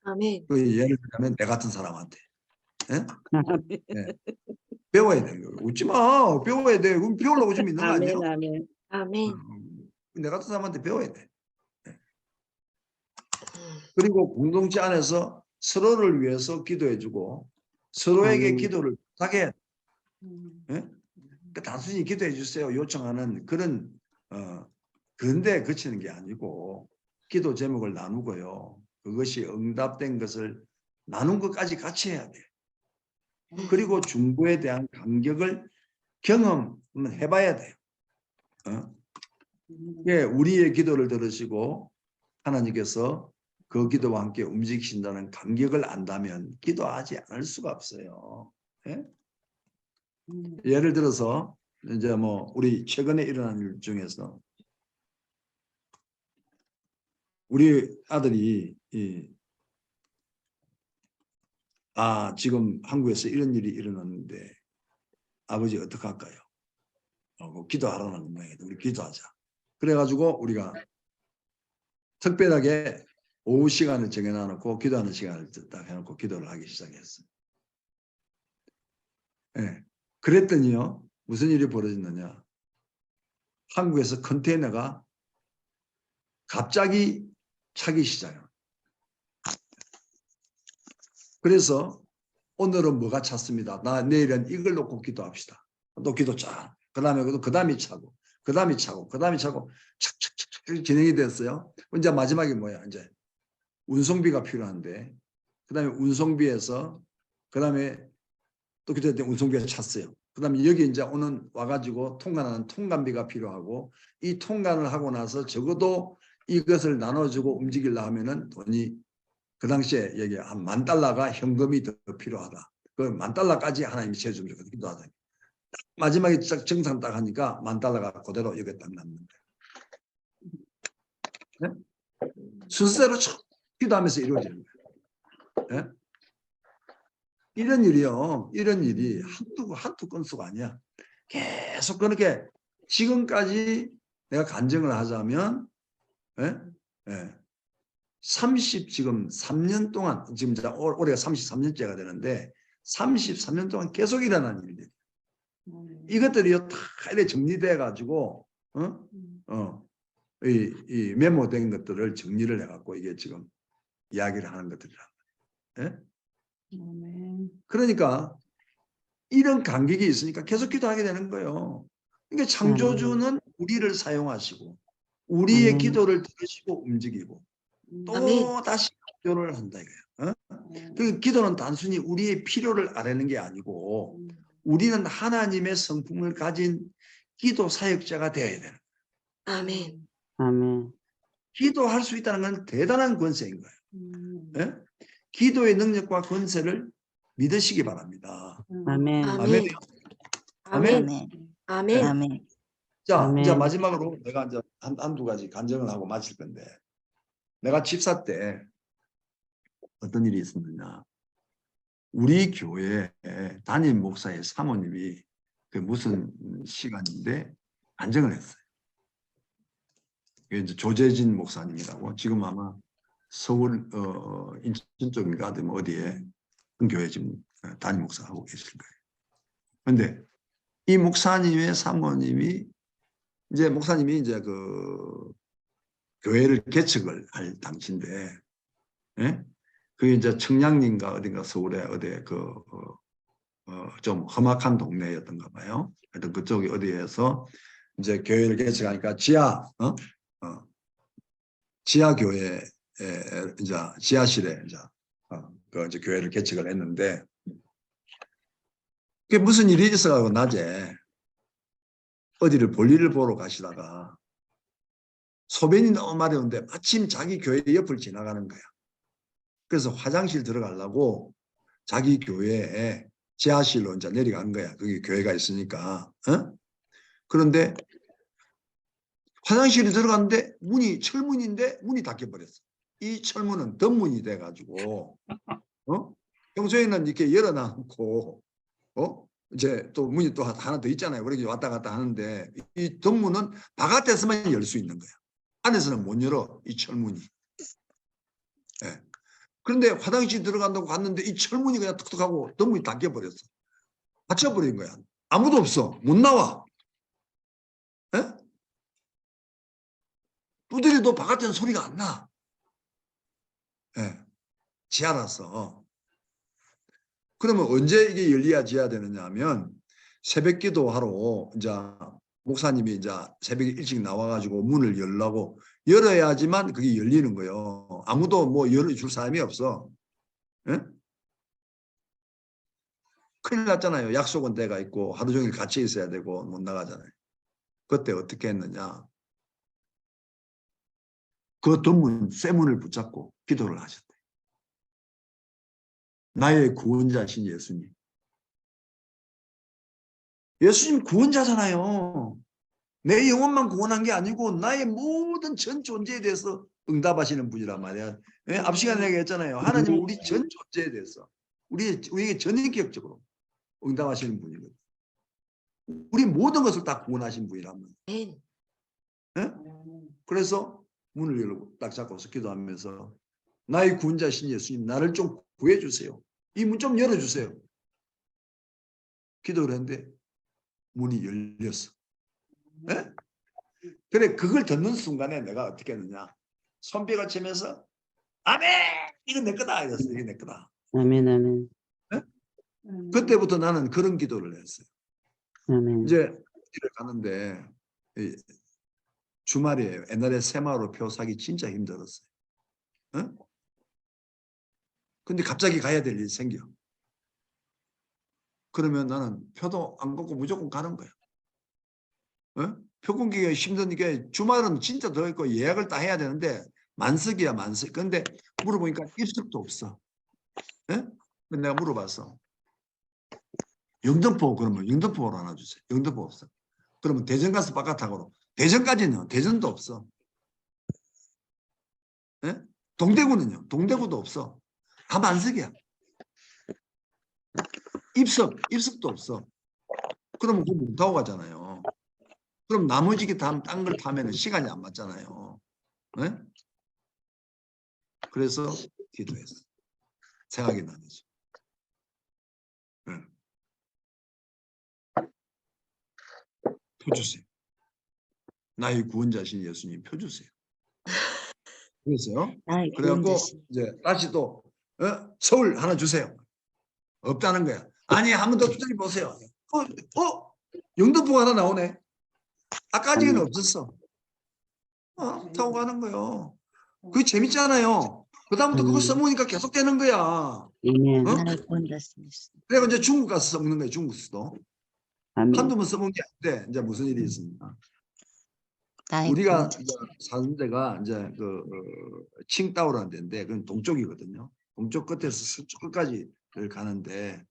아멘. 그 예를 들면 내 같은 사람한테 배워야 돼요. 웃지 마. 배워야 돼. 그럼 배우려고 좀 있는 거 아니야? 아멘. 아멘. 내 같은 사람한테 배워야 돼. 그리고 공동체 안에서 서로를 위해서 기도해주고 서로에게 기도를 부탁해. 그러니까 단순히 기도해 주세요 요청하는 그런 그런데 그치는 게 아니고 기도 제목을 나누고요. 그것이 응답된 것을 나눈 것까지 같이 해야 돼요. 그리고 중보에 대한 감격을 경험해봐야 돼요. 예, 우리의 기도를 들으시고 하나님께서 그 기도와 함께 움직이신다는 감격을 안다면 기도하지 않을 수가 없어요. 예? 예를 들어서 이제 뭐 우리 최근에 일어난 일 중에서 우리 아들이 지금 한국에서 이런 일이 일어났는데 아버지 어떡할까요? 기도하라는 모양이다. 우리 기도하자. 그래가지고 우리가 특별하게 오후 시간을 정해놔놓고 기도하는 시간을 딱 해놓고 기도를 하기 시작했어요. 네. 그랬더니요. 무슨 일이 벌어졌느냐. 한국에서 컨테이너가 갑자기 차기 시작해요. 그래서 오늘은 뭐가 찼습니다. 내일은 이걸 놓고 기도합시다. 또 기도 쫙. 그다음에 그다음이 차고, 그다음이 차고, 그다음이 차고 착착착착 진행이 됐어요. 이제 마지막에 뭐야? 이제 운송비가 필요한데, 그다음에 운송비에서 그다음에 또 그때 운송비가 찼어요. 그다음에 여기 이제 와가지고 통관하는 통관비가 필요하고, 이 통관을 하고 나서 적어도 이것을 나눠주고 움직이려 하면은 돈이 그 당시에 여기 한 $10,000가 현금이 더 필요하다. 그 $10,000까지 하나님이 채주면 좋겠다. 기도하다. 마지막에 정상 딱 하니까 $10,000가 그대로 여기 딱 남는 거예요. 네? 순서대로 기도하면서 이루어지는 거예요. 네? 이런 일이요. 이런 일이 한두 건수가 아니야. 계속 그렇게 지금까지 내가 간증을 하자면, 예? 예. 지금 3년 동안, 지금 올해가 33년째가 되는데 33년 동안 계속 일어난 일들. 이것들이요 다 이렇게 정리돼 가지고 이 메모된 것들을 정리를 해갖고 이게 지금 이야기를 하는 것들이란 말이에요. 예? 그러니까 이런 간격이 있으니까 계속 기도하게 되는 거예요. 그러니까 창조주는 우리를 사용하시고 우리의 기도를 들으시고 움직이고 또 아멘. 다시 기도를 한다 이거예요. 그 기도는 단순히 우리의 필요를 아뢰는 게 아니고 우리는 하나님의 성품을 가진 기도 사역자가 되어야 되는 거예요. 아멘. 아멘. 기도할 수 있다는 건 대단한 권세인 거예요. 예? 기도의 능력과 권세를 믿으시기 바랍니다. 아멘. 아멘. 아멘. 아멘. 아멘. 아멘. 자, 아멘. 이제 마지막으로 내가 이제 한두 가지 간증을 하고 마칠 건데, 내가 집사 때 어떤 일이 있었느냐. 우리 교회 담임 목사의 사모님이 그 무슨 시간인데 간증을 했어요. 이제 조재진 목사님이라고, 지금 아마 서울 인천 쪽인가 어디에 그 교회 지금 담임 목사 하고 계실 거예요. 그런데 이 목사님의 사모님이 목사님이 그 교회를 개척을 할 당시인데, 예? 그게 이제 청량리인가 어딘가 서울에 어디에 좀 험악한 동네였던가 봐요. 하여튼 그쪽에 어디에서 이제 교회를 개척하니까 지하 교회에 이제 지하실에 이제 교회를 개척을 했는데, 그게 무슨 일이 있어가지고 낮에 어디를 볼일을 보러 가시다가 소변이 너무 마려운데 마침 자기 교회 옆을 지나가는 거야. 그래서 화장실 들어가려고 자기 교회에 지하실로 이제 내려간 거야. 거기 교회가 있으니까. 그런데 화장실에 들어갔는데 문이 철문인데 문이 닫혀버렸어. 이 철문은 덧문이 돼가지고 평소에는 이렇게 열어놔놓고 이제 또 문이 또 하나 더 있잖아요. 그렇게 왔다 갔다 하는데 이 덧문은 바깥에서만 열 수 있는 거야. 안에서는 못 열어, 이 철문이. 예. 그런데 화장실 들어간다고 갔는데 이 철문이 그냥 툭툭하고 덧문이 닫혀버렸어. 닫혀버린 거야. 아무도 없어. 못 나와. 예? 두드려도 바깥에는 소리가 안 나. 예. 지하라서. 그러면 언제 이게 열려야 되느냐 하면 새벽 기도하러 이제 목사님이 이제 새벽에 일찍 나와가지고 문을 열어야지만 그게 열리는 거예요. 아무도 뭐 열어줄 사람이 없어. 예? 큰일 났잖아요. 약속은 때가 있고 하루 종일 같이 있어야 되고 못 나가잖아요. 그때 어떻게 했느냐. 그 덧문, 쇠문을 붙잡고 기도를 하셨대. 나의 구원자신 예수님. 예수님 구원자잖아요. 내 영혼만 구원한 게 아니고 나의 모든 전 존재에 대해서 응답하시는 분이란 말이야. 앞 시간에 내가 했잖아요. 하나님은 우리 전 존재에 대해서 우리에게 전인격적으로 응답하시는 분이거든요. 우리 모든 것을 다 구원하신 분이란 말이에요. 네? 그래서 문을 열고 딱 잡고서 기도하면서 나의 구원자신 예수님, 나를 좀 구해주세요. 이 문 좀 열어주세요. 기도를 했는데 문이 열렸어. 네? 그래, 그걸 듣는 순간에 내가 어떻게 했느냐. 손뼉을 치면서 아멘! 이건 내 거다. 이랬어. 이게 내 거다. 아멘. 아멘. 네? 그때부터 나는 그런 기도를 했어요. 아멘. 이제 길을 가는데 이 주말이에요. 옛날에 새마을호 표 사기 진짜 힘들었어요. 어? 근데 갑자기 가야 될 일이 생겨. 그러면 나는 표도 안 걷고 무조건 가는 거야. 어? 표 끊기가 힘든 게 주말은 진짜 더 있고 예약을 다 해야 되는데 만석이야 만석. 근데 물어보니까 입석도 없어. 예? 내가 물어봤어. 영등포 그러면 영등포로 하나 주세요. 영등포 없어. 그러면 대전 가서 바깥하고로. 대전까지는 대전도 없어. 예? 동대구는요. 동대구도 없어. 다 만석이야. 입석도 없어. 그러면 그거 못 타고 가잖아요. 그럼 나머지 딴 걸 타면 시간이 안 맞잖아요. 네? 그래서 기도했어. 생각이 나죠. 네. 표 주세요. 나의 구원자신 예수님 표 주세요. 그랬어요. 나의 그래갖고 구원자신. 이제 다시 또 서울 하나 주세요. 없다는 거야. 아니 한 번 더 두드려 보세요. 영등포가 하나 나오네. 아까지는 없었어. 타고 가는 거요. 그게 재밌잖아요. 그다음부터 그거 써먹으니까 계속 되는 거야. 아멘. 나의 구원자신. 그래가 이제 중국 가서 써먹는 거예요. 중국 수도. 아멘. 한두 번 써본 게 아닌데 이제 무슨 일이 있습니까? 나의 우리가 구원자신. 이제 사는 데가 이제 칭다오라는 데인데 그건 동쪽이거든요. 동쪽 끝에서 서쪽 끝까지를 가는데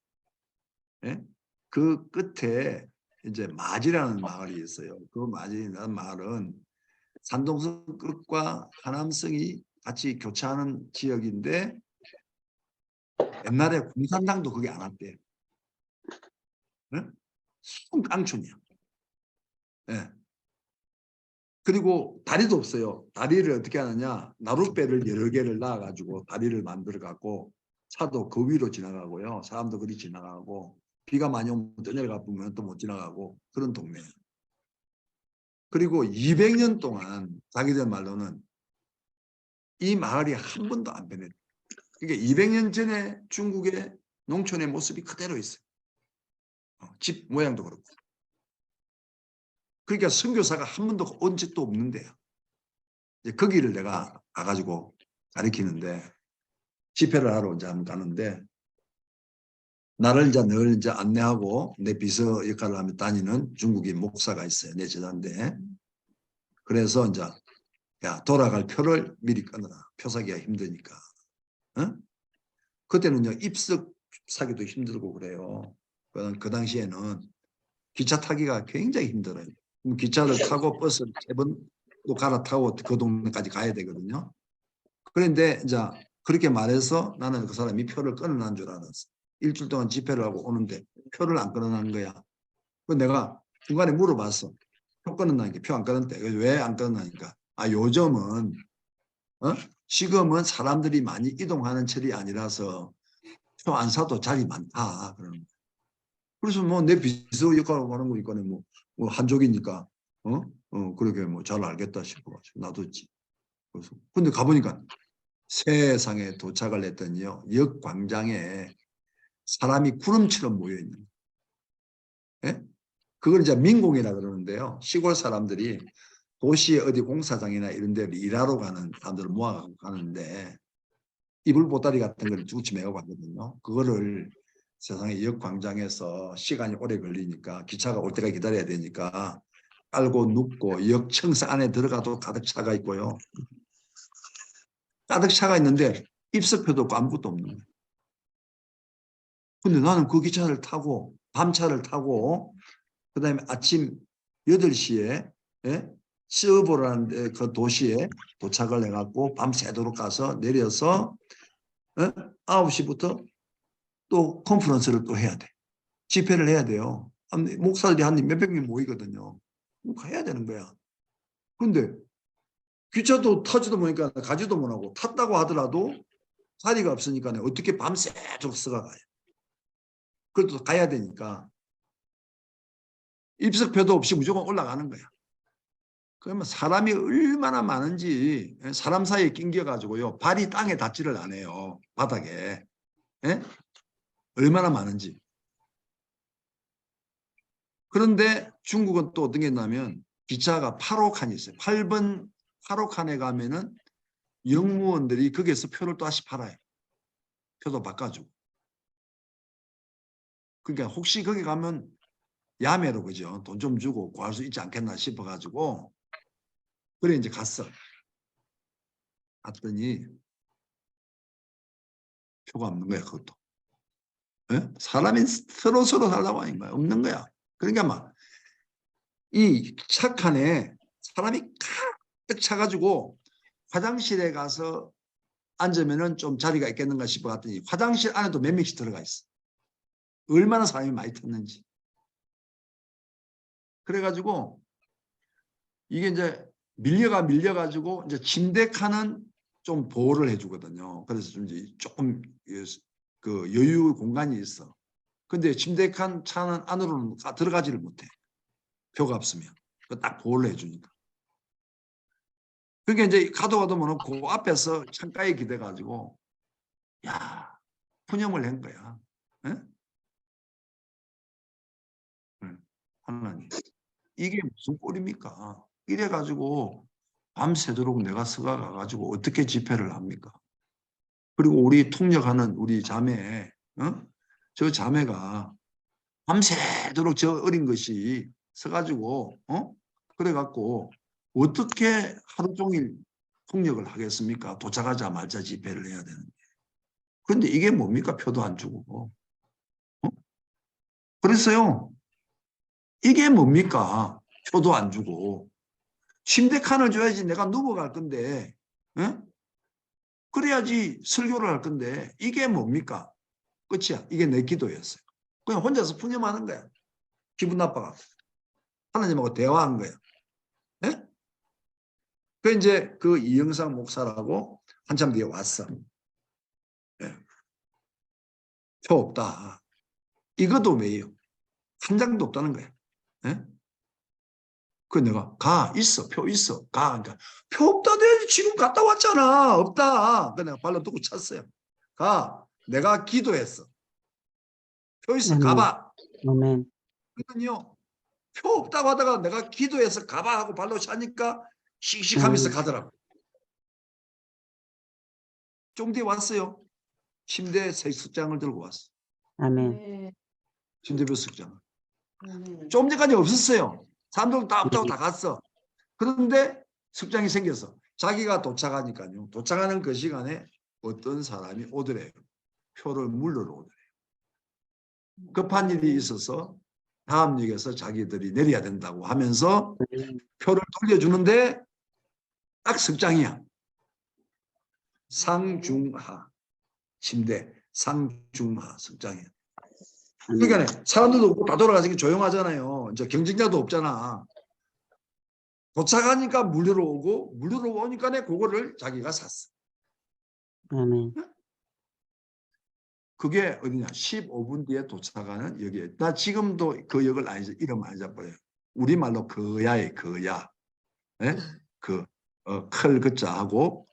예? 그 끝에 이제 마지라는 마을이 있어요. 그 마지라는 마을은 산동성 끝과 하남성이 같이 교차하는 지역인데 옛날에 공산당도 거기 안 왔대요. 예? 순 깡촌이야. 예. 그리고 다리도 없어요. 다리를 어떻게 하느냐. 나룻배를 여러 개를 놔가지고 다리를 만들어 갖고 차도 그 위로 지나가고요. 사람도 그리 지나가고 비가 많이 오면 또 내려가 보면 또 못 지나가고 그런 동네예요. 그리고 200년 동안 자기들 말로는 이 마을이 한 번도 안 변했대요. 그러니까 200년 전에 중국의 농촌의 모습이 그대로 있어요. 집 모양도 그렇고. 그러니까 선교사가 한 번도 온 적도 없는데요. 이제 거기를 내가 가가지고 가르치는데 집회를 하러 이제 한번 가는데 나를 이제 늘 이제 안내하고 내 비서 역할을 하며 다니는 중국인 목사가 있어요. 내 제자인데. 그래서 이제 야 돌아갈 표를 미리 끊어라. 표 사기가 힘드니까. 어? 그때는요 입석 사기도 힘들고 그래요. 그 당시에는 기차 타기가 굉장히 힘들어요. 기차를 타고 버스를 3번도 갈아타고 그 동네까지 가야 되거든요. 그런데 이제 그렇게 말해서 나는 그 사람이 표를 끊어난 줄 알았어. 일주일 동안 집회를 하고 오는데 표를 안 끊어난 거야. 그래서 내가 중간에 물어봤어. 표 끊어나니까 표 안 끊었대. 왜 안 끊어나니까? 요즘은 지금은 사람들이 많이 이동하는 철이 아니라서 표 안 사도 자리 많다. 그러는 거야. 그래서 뭐 내 비서 역할을 하는 거니까 뭐 한족이니까 그렇게 뭐 잘 알겠다 싶어가지고 놔뒀지. 그래서 근데 가보니까 세상에 도착을 했더니요 역 광장에 사람이 구름처럼 모여 있는 거예요. 예? 그걸 이제 민공이라 그러는데요. 시골 사람들이 도시의 어디 공사장이나 이런 데 일하러 가는 사람들을 모아가고 가는데 이불 보따리 같은 걸 쭉 매고 가거든요. 그거를 세상에 역 광장에서 시간이 오래 걸리니까 기차가 올 때가 기다려야 되니까 깔고 눕고 역 청사 안에 들어가도 가득 차가 있고요. 가득 차가 있는데 입석표도 없고 아무것도 없는 거예요. 근데 나는 그 기차를 타고 밤차를 타고 그다음에 아침 8시에 시어보라는 그 도시에 도착을 해갖고 밤새도록 가서 내려서 9시부터 또 컨퍼런스를 또 해야 돼. 집회를 해야 돼요. 목사들이 한 몇백 명 모이거든요. 가야 되는 거야. 근데 기차도 타지도 못하니까 가지도 못하고 탔다고 하더라도 자리가 없으니까 어떻게 밤새도록 써가 가요. 그래도 가야 되니까 입석표도 없이 무조건 올라가는 거야. 그러면 사람이 얼마나 많은지 사람 사이에 낑겨가지고요. 발이 땅에 닿지를 않아요. 바닥에. 예? 얼마나 많은지. 그런데 중국은 또 어떤 게 있냐면 기차가 8호 칸이 있어요. 8번 8호 칸에 가면은 영무원들이 거기에서 표를 또 다시 팔아요. 표도 바꿔주고. 그러니까 혹시 거기 가면 야매로 그죠? 돈 좀 주고 구할 수 있지 않겠나 싶어가지고 그래 이제 갔어. 갔더니 표가 없는 거야 그것도. 예? 사람이 서로 살라고 하는 거야. 없는 거야. 그러니까 막 이 차칸에 사람이 가득 차가지고 화장실에 가서 앉으면은 좀 자리가 있겠는가 싶어 갔더니 화장실 안에도 몇 명씩 들어가 있어. 얼마나 사람이 많이 탔는지. 그래가지고 이게 이제 밀려가지고 이제 침대 칸은 좀 보호를 해주거든요. 그래서 좀 이제 조금 그 여유 공간이 있어. 근데 침대 칸 차는 안으로는 들어가지를 못해. 표가 없으면. 딱 보호를 해주니까. 그러니까 이제 가도 뭐는 그 앞에서 창가에 기대가지고 야 푸념을 한 거야. 에? 하나님 이게 무슨 꼴입니까? 이래가지고 밤새도록 내가 서가 가가지고 어떻게 집회를 합니까? 그리고 우리 통역하는 우리 자매, 저 자매가 밤새도록 저 어린 것이 서가지고, 그래갖고 어떻게 하루 종일 통역을 하겠습니까? 도착하자마자 집회를 해야 되는데. 그런데 이게 뭡니까? 표도 안 주고. 그랬어요. 이게 뭡니까? 표도 안 주고. 침대 칸을 줘야지 내가 누워갈 건데, 그래야지 설교를 할 건데, 이게 뭡니까? 끝이야. 이게 내 기도였어요. 그냥 혼자서 푸념하는 거야. 기분 나빠가. 하나님하고 대화한 거야. 네? 그 이제 그 이영상 목사라고 한참 뒤에 왔어. 네. 표 없다. 이것도 왜요? 한 장도 없다는 거야. 네? 그 내가 가 있어 표 있어 가 그러니까 표 없다 내 지금 갔다 왔잖아 없다 그 내가 발로 두고 찼어요. 가 내가 기도했어. 표 있어 아멘. 가봐. 아멘. 그러더니요 표 없다고 하다가 내가 기도해서 가봐 하고 발로 차니까 씩씩하면서 가더라고. 좀 뒤에 왔어요. 침대 석장을 들고 왔어. 아멘. 침대표 석장을. 좀 전까지 없었어요. 사람들 다 없다고 다 갔어. 그런데 석장이 생겼어. 자기가 도착하니까요. 도착하는 그 시간에 어떤 사람이 오더래요. 표를 물러러 오더래요. 급한 일이 있어서 다음 역에서 자기들이 내려야 된다고 하면서 표를 돌려주는데 딱 석장이야. 상중하 침대 상중하 석장이야. 그러니까 사람들도 없고 다 돌아가서 조용하잖아요. 이제 경쟁자도 없잖아. 도착하니까 물러러 오고 물러러 오니까 그거를 자기가 샀어. 아멘. 그게 어디냐 15분 뒤에 도착하는 역이에요. 나 지금도 그 역을 이름 안 잊어버려요. 우리말로 거야에 거야. 예? 그 클 그자하고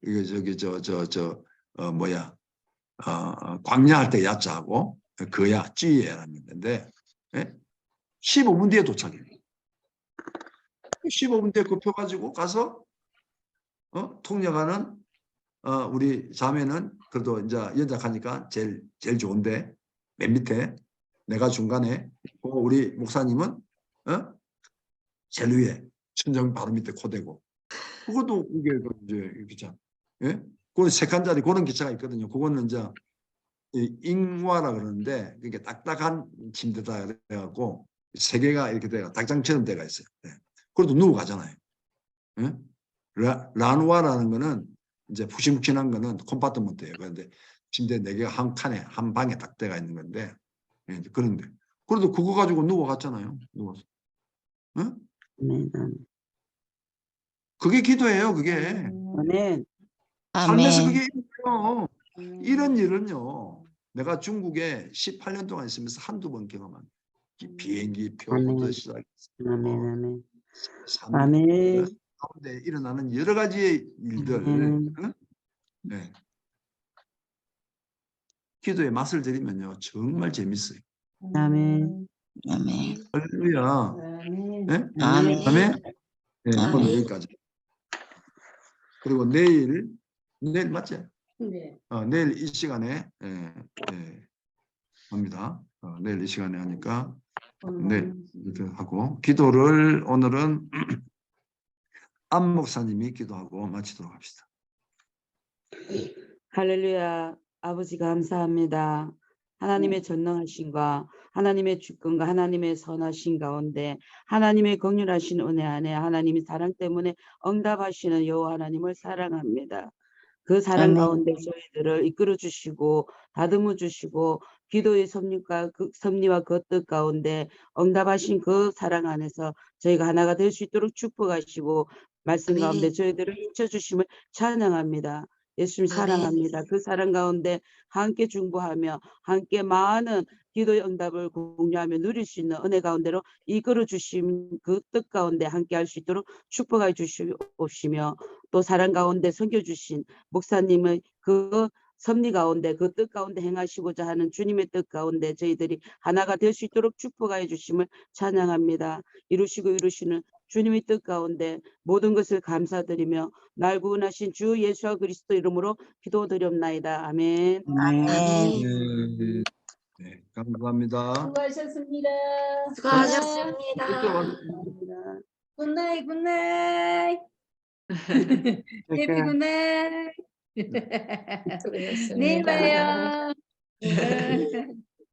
이게 저기 뭐야 광야할 때 야자하고 거야 찌에라는 건데 15분 뒤에 도착해요. 15분 뒤에 그 표 가지고 가서 통역하는 우리 자매는 그래도 이제 연작하니까 제일 좋은데 맨 밑에 내가 중간에 우리 목사님은 제일 위에 천정 바로 밑에 코대고 그것도 이게 이제 기차 예? 그건 색한 자리 그런 기차가 있거든요. 그거는 이제 잉와라 그러는데 그게 딱딱한 침대다 그래갖고 세 개가 이렇게 돼가 닭장처럼 돼가 있어요. 네. 그래도 누워 가잖아요. 예? 라누아라는 거는 이제 푹신푹신한 거는 컴파트먼트예요. 그런데 침대 4개가 한 칸에 한 방에 딱 돼가 있는 건데 그런데 그래도 그거 가지고 누워 갔잖아요. 누워서. 응? 아멘. 그게 기도예요. 그게 아멘. 삶에서 아멘. 그게 있어요. 이런 일은요. 내가 중국에 18년 동안 있으면서 한두 번 경험한 비행기 표부터 시작해서 아멘. 삶 아멘. 가운데 일어나는 여러 가지의 일들 응? 네. 기도의 맛을 들이면요 정말 재밌어요. 아멘. 아멘. 할렐루야. 아멘. 네? 아멘. 아멘. 네, 오늘 아멘. 여기까지. 그리고 내일 맞지? 네. 내일 이 시간에 합니다. 내일 이 시간에 하니까 네 이렇게 하고 기도를 오늘은 안 목사님이 기도하고 마치도록 합시다. 할렐루야. 아버지 감사합니다. 하나님의 전능하심과 하나님의 주권과 하나님의 선하신 가운데 하나님의 긍휼하신 은혜 안에 하나님의 사랑 때문에 응답하시는 여호와 하나님을 사랑합니다. 그 사랑 아멘. 가운데 저희들을 이끌어 주시고 다듬어 주시고 기도의 섭리와 그 뜻 가운데 응답하신 그 사랑 안에서 저희가 하나가 될 수 있도록 축복하시고 말씀 아멘. 가운데 저희들을 인쳐 주심을 찬양합니다. 예수님 아멘. 사랑합니다. 그 사랑 가운데 함께 중보하며 함께 많은 기도의 응답을 공유하며 누릴 수 있는 은혜 가운데로 이끌어 주심 그 뜻 가운데 함께 할 수 있도록 축복해 주시옵시며 또 사랑 가운데 섬겨주신 목사님의 그 섭리 가운데 그 뜻 가운데 행하시고자 하는 주님의 뜻 가운데 저희들이 하나가 될 수 있도록 축복하여 주심을 찬양합니다. 이루시고 이루시는 주님의 뜻 가운데 모든 것을 감사드리며 날 구원하신 주 예수와 그리스도 이름으로 기도드렸나이다. 아멘. 아멘. 네, 감사합니다. 수고하셨습니다. 수고하셨습니다. 감사합니다. 굿나잇 굿나잇. 해피 굿나잇. 내일 봐요.